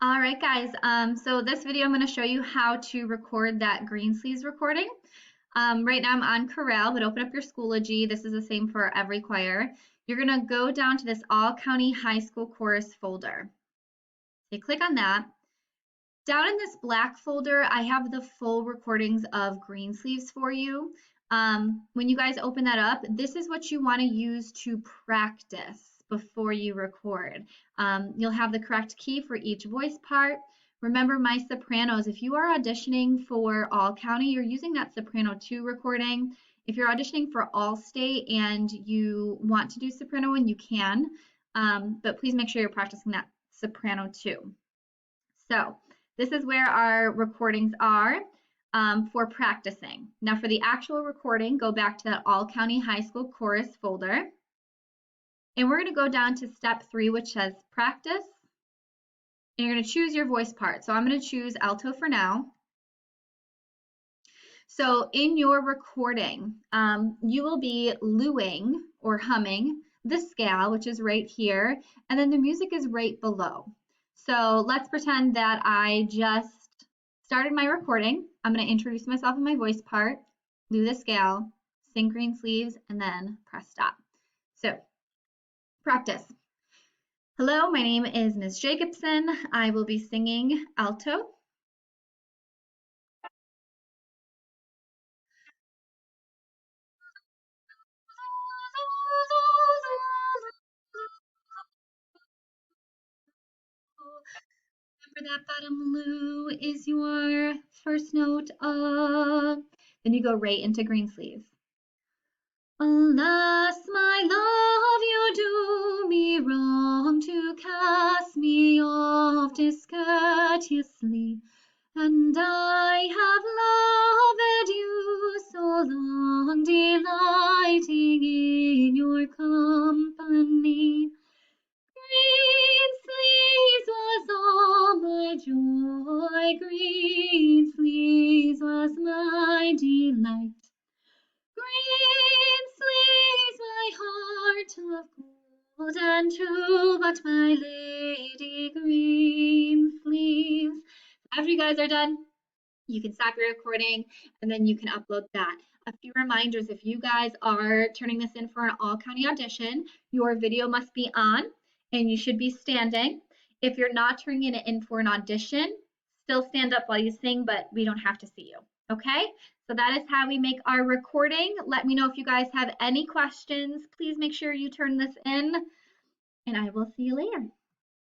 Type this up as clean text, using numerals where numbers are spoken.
All right, guys. So this video, I'm going to show you how to record that Greensleeves recording. Right now I'm on chorale, but open up your Schoology. This is the same for every choir. You're going to go down to this All County High School Chorus folder. So you click on that. Down in this black folder, I have the full recordings of Greensleeves for you. When you guys open that up, this is what you want to use to practice before you record. You'll have the correct key for each voice part. Remember my sopranos, if you are auditioning for All County, you're using that soprano 2 recording. If you're auditioning for All State and you want to do soprano 1, you can, but please make sure you're practicing that soprano 2. So this is where our recordings are for practicing. Now for the actual recording, go back to that All County High School Chorus folder. And we're going to go down to step 3, which says practice. And you're going to choose your voice part. So I'm going to choose alto for now. So in your recording, you will be looing or humming the scale, which is right here, and then the music is right below. So let's pretend that I just started my recording. I'm going to introduce myself in my voice part, do the scale, sing Greensleeves, and then press stop. So practice. Hello, my name is Ms. Jacobson. I will be singing alto. Remember that bottom loo is your first note of. Then you go right into Greensleeves. Alas, my love, you do me wrong to cast me off discourteously, and I have loved you so long, delighting in your company. Greensleeves was all my joy, Greensleeves was my delight. Greensleeves my heart of gold and true, but my lady Greensleeves. After you guys are done, you can stop your recording and then you can upload that. A few reminders, if you guys are turning this in for an all county audition, your video must be on and you should be standing. If you're not turning it in for an audition, still stand up while you sing, but we don't have to see you. Okay, so that is how we make our recording. Let me know if you guys have any questions. Please make sure you turn this in and I will see you later.